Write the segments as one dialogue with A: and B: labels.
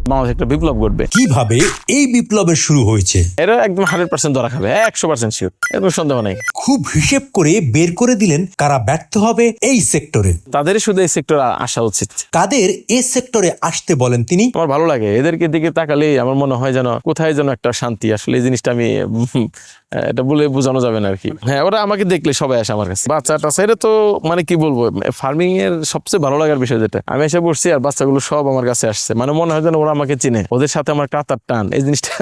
A: বাংলাদেশে একটা বিপ্লব ঘটবে।
B: কিভাবে এই বিপ্লবের শুরু হয়েছে
A: এটা একদম 100% ধরা খাবে, 100% শিওর, এর কোনো সন্দেহ নেই।
B: খুব হিসেব করে বের করে দিলেন কারা ব্যর্থ হবে এই সেক্টরে।
A: তাদেরই শুধু এই সেক্টরে আসা উচিত।
B: কাদের এই সেক্টরে আসতে বলেন তিনি?
A: আমার ভালো লাগে এদেরকে দিকে তাকালেই আমার মনে হয় যেন কোথায় যেন একটা শান্তি। আসলে এই জিনিসটা আমি এটা বলে বোঝানো যাবে না আর কি। হ্যাঁ, ওরা আমাকে দেখলে সবাই আসে আমার কাছে। বাচ্চাটা এটা তো মানে কি বলবো, ফার্মিং এর সবচেয়ে ভালো লাগার বিষয় যেটা, আমি এসে বসছি আর বাচ্চাগুলো সব আমার কাছে আসছে, মানে মনে হয় যেন ওরা আমাকে চিনে, ওদের সাথে আমার কাতার টান, এই জিনিসটা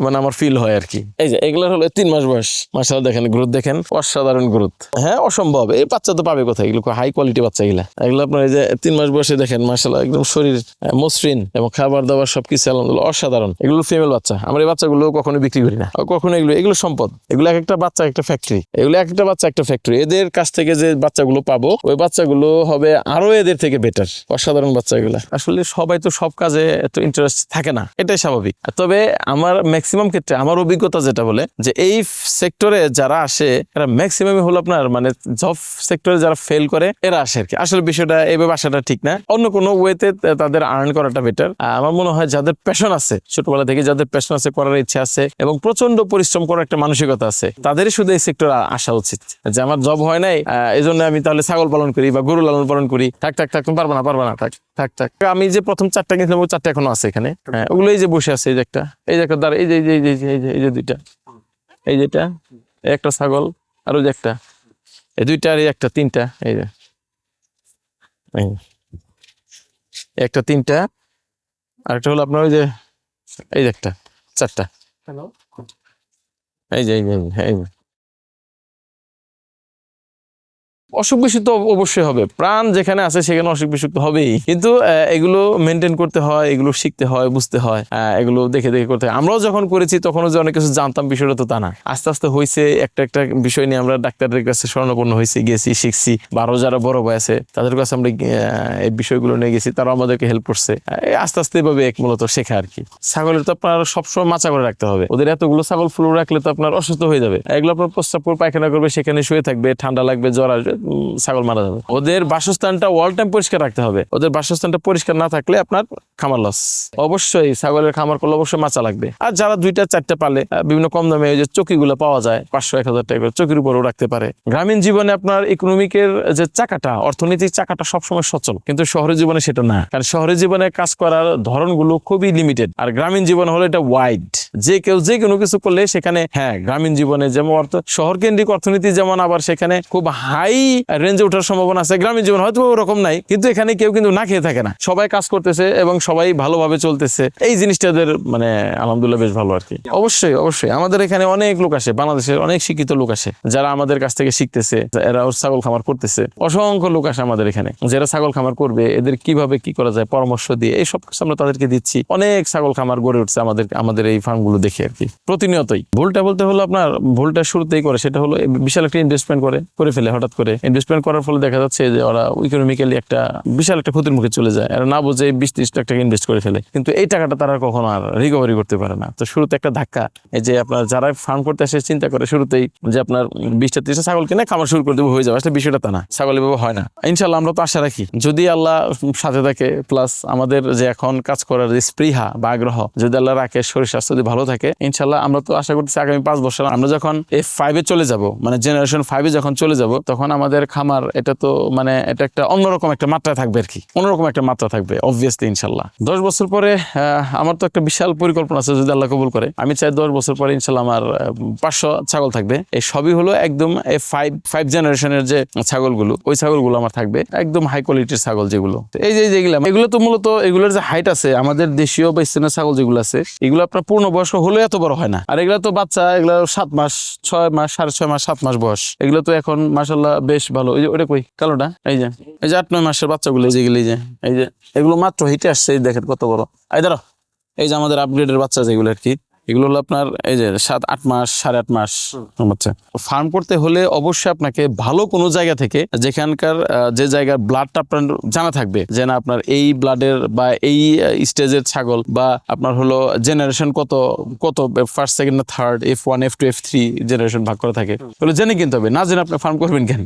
A: মানে আমার ফিল হয় আর কি। এই যে এগুলোর হলো 3 মাস বয়স, মাশাআল্লাহ দেখেন গ্রোথ দেখেন, অসাধারণ গ্রোথ। হ্যাঁ, অসম্ভব, এই বাচ্চা তো পাবে কোথায়, এগুলো হাই কোয়ালিটি বাচ্চা এগুলো আপনার এই যে 3 মাস বয়সে দেখেন মাশাআল্লাহ একদম শরীর মসৃণ এবং খাবার দাবার সবকিছু আলহামদুলিল্লাহ অসাধারণ। এগুলো ফিমেল বাচ্চা, আমরা এই বাচ্চাগুলো কখনো বিক্রি করি না, কখনো এগুলো সম্পদ, এগুলো এক একটা বাচ্চা একটা ফ্যাক্টরি, এগুলো এক একটা বাচ্চা একটা ফ্যাক্টরি। এদের কাছ থেকে যে বাচ্চাগুলো পাবো ওই বাচ্চাগুলো হবে আরো এদের থেকে বেটার, অসাধারণ বাচ্চা এগুলো। আসলে সবাই তো সব কাজে এত ইন্টারেস্ট থাকে না, এটাই স্বাভাবিক। তবে আমার ম্যাক্সিমাম ক্ষেত্রে আমার অভিজ্ঞতা যেটা বলে যে এই সেক্টরে যারা আসে এরা ম্যাক্সিমামই হলো আপনার মানে জব সেক্টরে যারা ফেল করে এরা আসে আর কি। আসলে বিষয়টা এইভাবে আসাটা ঠিক না, অন্য কোনো ওয়েতে তাদের আর্ন করাটা বেটার। আমার মনে হয় যাদের প্যাশন আছে, ছোটবেলা থেকে যাদের প্যাশন আছে, করার ইচ্ছা আছে এবং প্রচন্ড পরিশ্রম করার একটা মানসিকতা আছে, তাদেরই শুধু এই সেক্টরে আসা উচিত। যে আমার জব হয় নাই এই জন্য আমি তাহলে ছাগল পালন করি বা গরু লালন পালন করি, থাক তুমি পারবা না থাক। আমি যে প্রথম 4টা কিনছিলাম ওই 4টা এখনো আছে এখানে। হ্যাঁ, ওগুলো এই যে বসে আছে, এই যে একটা দাঁড়া, এই যে 2টা, এই যেটা একটা ছাগল আর ওই যে একটা, এই 2টা আর এই একটা, 3টা, এই যে একটা 3টা, আর একটা হলো আপনার ওই যে এই যে একটা 4টা, এই যে অসুখ বিসুখ তো অবশ্যই হবে, প্রাণ যেখানে আছে সেখানে অসুখ বিসুখ তো হবেই, কিন্তু এগুলো মেনটেন করতে হয়, এগুলো শিখতে হয়, বুঝতে হয়, এগুলো দেখে করতে হয়। আমরাও যখন করেছি তখনও যে অনেক কিছু জানতাম বিষয়টা তো তা না, আস্তে আস্তে হয়েছে একটা বিষয় নিয়ে আমরা ডাক্তারদের কাছে শরণাপন্ন হয়েছি, গেছি, শিখছি, বা আরো যারা বড় ভাই আছে তাদের কাছে আমরা এই বিষয়গুলো নিয়ে গেছি, তারাও আমাদেরকে হেল্প করছে। আস্তে আস্তে এভাবে মূলত শেখা আর কি। ছাগলের তো আপনার সবসময় মাচা করে রাখতে হবে, ওদের এতগুলো ছাগল ফ্লো রাখলে তো আপনার অসুস্থ হয়ে যাবে, এগুলো আপনার প্রস্রাব করে পায়খানা করবে, সেখানে শুয়ে থাকবে, ঠান্ডা লাগবে, জ্বর আসবে, ছাগল মারা যাবে। ওদের বাসস্থানটা অল টাইম পরিষ্কার রাখতে হবে, ওদের বাসস্থানটা পরিষ্কার না থাকলে আপনার খামার লস। অবশ্যই ছাগলের খামার করলে অবশ্যই মাচা লাগবে। আর যারা 2টা 4টা পালে বিভিন্ন কম দামে ওই যে চকিগুলো পাওয়া যায় 500-1000 টাকা করে, চকির উপরও রাখতে পারে। গ্রামীণ জীবনে আপনার ইকোনমিকের যে চাকাটা, অর্থনৈতিক চাকাটা সবসময় সচল, কিন্তু শহরের জীবনে সেটা না, কারণ শহরের জীবনে কাজ করার ধরনগুলো খুবই লিমিটেড, আর গ্রামীণ জীবনে হলো এটা ওয়াইড, যে কেউ যে কোনো কিছু করলে সেখানে। হ্যাঁ, গ্রামীণ জীবনে যেমন শহর কেন্দ্রিক অর্থনীতি যেমন, আবার সেখানে খুব হাই রেঞ্জে ওঠার সম্ভাবনা আছে। গ্রামীণ জীবন হয়তো ওরকম নাই, কিন্তু এখানে কেউ কিন্তু না খেয়ে থাকে না, সবাই কাজ করতেছে এবং সবাই ভালোভাবে চলতেছে, এই জিনিসটাদের মানে আলহামদুলিল্লাহ বেশ ভালো আর কি। অবশ্যই আমাদের এখানে অনেক লোক আসে, বাংলাদেশের অনেক শিক্ষিত লোক আসে যারা আমাদের কাছ থেকে শিখতেছে, এরা ছাগল খামার করতেছে। অসংখ্য লোক আসে আমাদের এখানে যারা ছাগল খামার করবে, এদের কিভাবে কি করা যায় পরামর্শ দিয়ে এই সব কিছু আমরা তাদেরকে দিচ্ছি। অনেক ছাগল খামার গড়ে উঠছে আমাদের এই ফার্মগুলো দেখে আর কি, প্রতিনিয়তই। ভুলটা বলতে হলো আপনার ভুলটা শুরুতেই করে, সেটা হলো বিশাল একটা ইনভেস্টমেন্ট করে ফেলে, হঠাৎ করে ইনভেস্টমেন্ট করার ফলে দেখা যাচ্ছে যে ওরা ইকোনমিক্যালি একটা বিশাল একটা ক্ষতির মুখে চলে যায়, এরা না বুঝে 20-30 লাখ টাকা ইনভেস্ট করে ফেলে, কিন্তু এই টাকাটা তারা কখনো আর রিকভারি করতে পারে না। তো শুরুতে একটা ধাক্কা, এই যে আপনার যারা ফার্ম করতে আসে চিন্তা করে শুরুতেই যে আপনার 20টা-30টা ছাগল কিনে খামার শুরু করে দেবো, হয়ে যাবে, আসলে বিষয়টা তা না, ছাগল এভাবে হয় না। ইনশাল্লাহ আমরা তো আশা রাখি যদি আল্লাহ সাথে থাকে, প্লাস আমাদের যে এখন কাজ করার যে স্পৃহা বা আগ্রহ যদি আল্লাহ রাখে, শরীর স্বাস্থ্য যদি ভালো থাকে, ইনশাল্লাহ আমরা তো আশা করতেছি আগামী 5 বছর আমরা যখন F5-এ চলে যাব, মানে জেনারেশন 5-এ যখন চলে যাব, তখন আমাদের খামার এটা তো মানে এটা একটা অন্যরকম একটা মাত্রা থাকবে আর কি, অন্যরকম একটা মাত্রা থাকবে অবভিয়াসলি ইনশাল্লাহ। 10 বছর পরে আমার তো একটা বিশাল পরিকল্পনা আছে, যদি আল্লাহ কবুল করে, আমি চাই 10 বছর পরে ইনশাল্লাহ আমার 500 ছাগল থাকবে। এই সবই হলো একদম ফাইভ জেনারেশনের যে ছাগলগুলো, ওই ছাগলগুলো আমার থাকবে একদম হাই কোয়ালিটির ছাগল, যেগুলো এই যে এগুলো তো মূলত এগুলোর যে হাইট আছে, আমাদের দেশীয় বা স্থানীয় ছাগল যেগুলো আছে, এগুলো আপনার পূর্ণবয়স্ক হলে এত বড় হয় না, আর এগুলো তো বাচ্চা, এগুলো 7 মাস 6 মাস 6.5 মাস 7 মাস বয়স, এগুলো তো এখন মাশাআল্লাহ বেশ ভালো। এই যে ওটা কই কালোটা, এই যে 8-9 মাসের বাচ্চাগুলো, যেগুলো এই যে এগুলো মাত্র হিটে আসছে, দেখেন কত বড়। এই যে আমাদের আপগ্রেডের বাচ্চা যেগুলো আর কি, এগুলো হলো আপনার এই যে 7-8 মাস 8.5 মাস বাচ্চা। ফার্ম করতে হলে অবশ্যই আপনাকে ভালো কোনো জায়গা থেকে, যেখানকার যে জায়গার ব্লাডটা আপনার জানা থাকবে, যে না আপনার এই ব্লাডের বা এই স্টেজের ছাগল, বা আপনার হলো জেনারেশন কত ফার্স্ট সেকেন্ড না third, F1 F2 F3 generation ভাগ করা থাকে, তাহলে জেনে কিনতে হবে, না জেনে আপনি ফার্ম করবেন কেন?